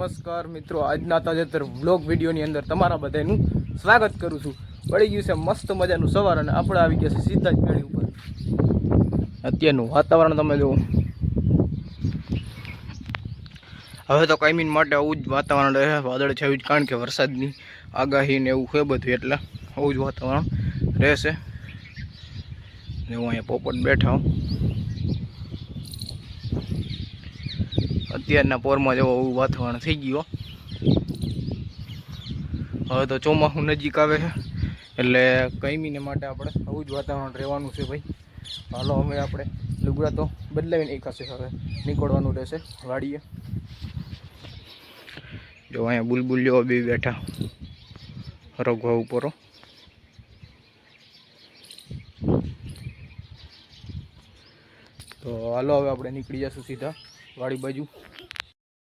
નમસ્કાર મિત્રો, આજના તાજેતર વ્લોગ વિડીયોની અંદર તમારા બધાનું સ્વાગત કરું છું। પડી ગયું છે મસ્ત મજાનું સવાર અને આપણે આવી ગયા છે સીધા જ મેળી ઉપર। અત્યારનું વાતાવરણ તમે જુઓ, હવે તો કાયમી માટે આવું જ વાતાવરણ રહે, વાદળ છાયું જ, કારણ કે વરસાદની આગાહી ને એવું છે બધું, એટલે આવું જ વાતાવરણ રહેશે। હું અહીંયા પોપટ બેઠા હું અત્યારના પોરમાં જેવો એવું વાતાવરણ થઈ ગયું। હવે તો ચોમાસું નજીક આવે છે એટલે કાયમીને માટે આપણે આવું જ વાતાવરણ રહેવાનું છે ભાઈ। હાલો હવે આપણે લુગડા તો બદલાવી નાખાશે, હવે નીકળવાનું રહેશે વાડીએ। જો અહીંયા બુલબુલ જેવા બે બેઠા રઘવા ઉપર। તો હાલો હવે આપણે નીકળી જઈશું સીધા વાડી બાજુ।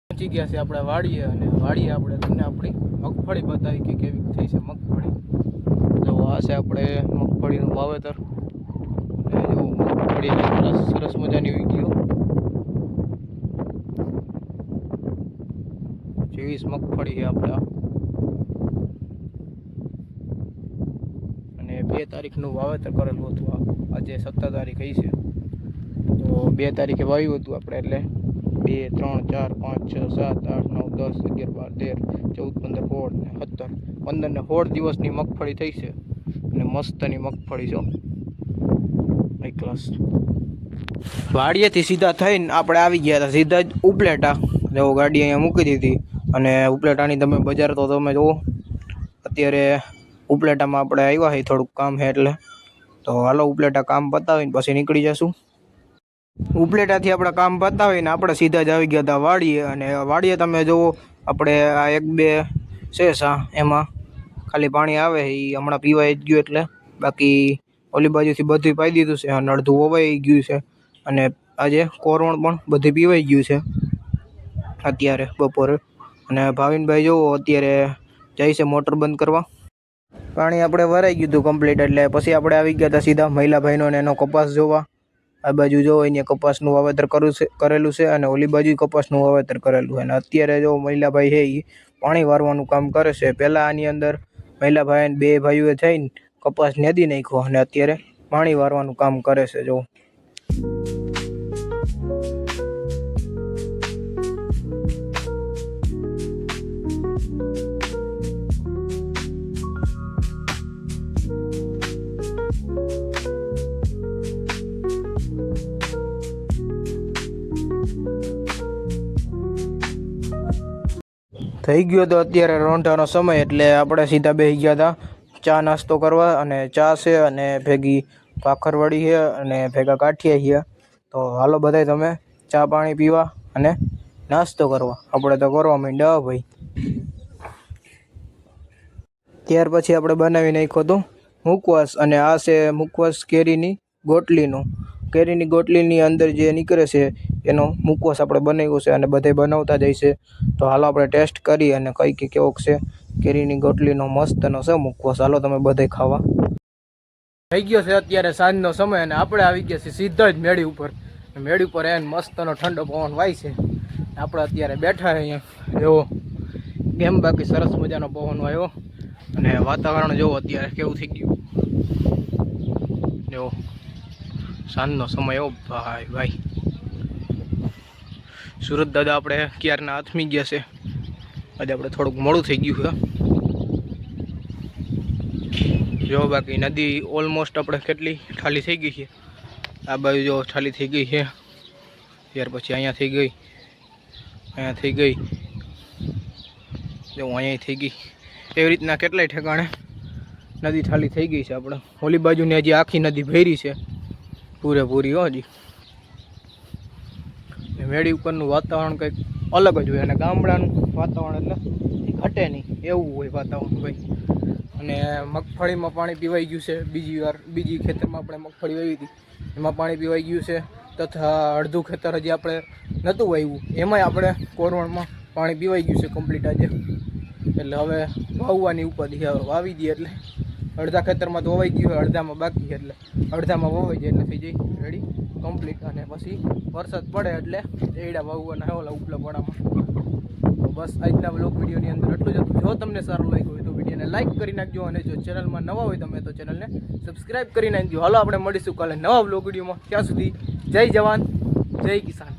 પહોંચી ગયા છે આપણે વાડીએ, અને વાડીએ આપણે તમને આપણી મગફળી બતાવી કે કેવી થઈ છે મગફળી। તો આ છે આપણે મગફળીનું વાવેતર, જો મગફળી સરસ મજાની ઉગી ગયો। 24 મગફળી છે આપણે, અને 2 તારીખનું વાવેતર કરેલું હતું। આજે 17 તારીખ થઈ છે, તો 2 તારીખે વાવ્યું હતું આપણે, એટલે 2, 3, 4, 5, 6, 7, 8, 9, 10, 11, 12, 13, 14, 15, 16, 17, 15 ને 16 દિવસની મગફળી થઈ છે, અને મસ્તની મગફળી છે હાઈ ક્લાસ। વાડીએથી સીધા થઈને આપણે આવી ગયા હતા સીધા જ ઉપલેટા। જો ગાડી અહીંયા મૂકી દીધી, અને ઉપલેટાની તમે બજાર તો તમે જુઓ। અત્યારે ઉપલેટામાં આપણે આવ્યા છીએ, થોડુંક કામ છે એટલે, તો હાલો ઉપલેટા કામ પતાવીને પછી નીકળી જશું। ઉપલેટાથી આપણે કામ પતાવીને આપણે સીધા જ આવી ગયા હતા વાડીએ, અને વાડીએ તમે જુઓ આપણે આ 1-2 છે સા, એમાં ખાલી પાણી આવે એ હમણાં પીવાઈ જ ગયું, એટલે બાકી ઓલી બાજુથી બધું પાઈ દીધું છે, અને અડધું વવાઈ ગયું છે, અને આજે કોરવણ પણ બધું પીવાઈ ગયું છે અત્યારે બપોરે। અને ભાવિનભાઈ જુઓ અત્યારે જાય છે મોટર બંધ કરવા। પાણી આપણે વરાઈ ગયું હતું કમ્પ્લીટ, એટલે પછી આપણે આવી ગયા હતા સીધા મહિલાભાઈનો ને એનો કપાસ જોવા। આ બાજુ જો અહીંયા કપાસનું વાવેતર કરેલું છે, અને ઓલી બાજુ કપાસનું વાવેતર કરેલું છે, અને અત્યારે જો મહિલાભાઈ છે એ પાણી વારવાનું કામ કરે છે। પહેલાં આની અંદર મહિલાભાઈ 2 ભાઈઓએ થઈને કપાસ નેદી નાખ્યો, અને અત્યારે પાણી વારવાનું કામ કરે છે જો। થઈ ગયો તો અત્યારે રોંઢાનો સમય, એટલે આપણે સીધા બેસી ગયા હતા ચા નાસ્તો કરવા। અને ચા છે, અને ભેગી ભાખરવડી છે, અને ભેગા ગાંઠિયા છે। તો હાલો બધાય તમે ચા પાણી પીવા અને નાસ્તો કરવા, આપણે તો કરવા માંડ્યા ભાઈ। ત્યાર પછી આપણે બનાવી નાખ્યો તો મુખવાસ, અને આ છે મુખવાસ કેરીની ગોટલીની અંદર જે નીકળે છે એનો મુખવાસ આપણે બનાવ્યો છે, અને બધે બનાવતા જાય છે। તો હાલો આપણે ટેસ્ટ કરી અને કઈ કે કેવોક છે કેરીની ગોટલીનો મસ્તનો છે મુખવાસ। હાલો તમે બધે ખાવા। થઈ ગયો છે અત્યારે સાંજનો સમય, અને આપણે આવી ગયા છીએ સીધા જ મેળી ઉપર। મેળી ઉપર એને મસ્તનો ઠંડો પવન વાય છે, આપણે અત્યારે બેઠા અહીંયા એવો કેમ, બાકી સરસ મજાનો પવન વાયો, અને વાતાવરણ જોવો અત્યારે કેવું થઈ ગયું જો સાંજનો સમય। એવો ભાઈ સુરત દાદા આપણે ક્યારના હાથમી ગયા છે, આજે આપણે થોડુંક મોડું થઈ ગયું છે જો। બાકી નદી ઓલમોસ્ટ આપણે કેટલી ખાલી થઈ ગઈ છે, આ બાજુ જો ખાલી થઈ ગઈ છે, ત્યાર પછી અહીંયા થઈ ગઈ, અહીંયા થઈ ગઈ, જો અહીંયા થઈ ગઈ, એવી રીતના કેટલાય ઠેકાણે નદી ખાલી થઈ ગઈ છે। આપણે ઓલી બાજુની હજી આખી નદી ભરી છે પૂરેપૂરી હજી। મેળી ઉપરનું વાતાવરણ કંઈક અલગ જ હોય, અને ગામડાનું વાતાવરણ એટલે ઘટે નહીં એવું હોય વાતાવરણ ભાઈ। અને મગફળીમાં પાણી પીવાઈ ગયું છે, બીજી ખેતરમાં આપણે મગફળી વાવી હતી એમાં પાણી પીવાઈ ગયું છે, તથા અડધું ખેતર હજી આપણે નહોતું વાવ્યું એમાંય આપણે કોરવણમાં પાણી પીવાઈ ગયું છે કમ્પ્લીટ આજે। એટલે હવે વાવવાની ઉપાધિ હવે વાવી દઈએ, એટલે અડધા ખેતરમાં તો વવાઈ ગયું હોય, અડધામાં બાકી છે, એટલે અડધામાં વવાઈ જાય એટલે થઈ જાય રેડી કમ્પ્લીટ। અને પછી વરસાદ પડે એટલે એડા વાવવાના ઓલા ઉપલા પડામાં, તો બસ આજના વ્લોગ વિડીયોની અંદર એટલું જ હતું. જો તમને સારું લાગ્યું હોય તો વિડીયોને લાઇક કરી નાખજો અને જો ચેનલમાં નવા હોય તમે તો ચેનલને સબસ્ક્રાઈબ કરી નાખજો. હાલો આપણે મળીશું કાલે નવા વ્લોગ વિડીયોમાં. ત્યાં સુધી જય જવાન જય કિસાન.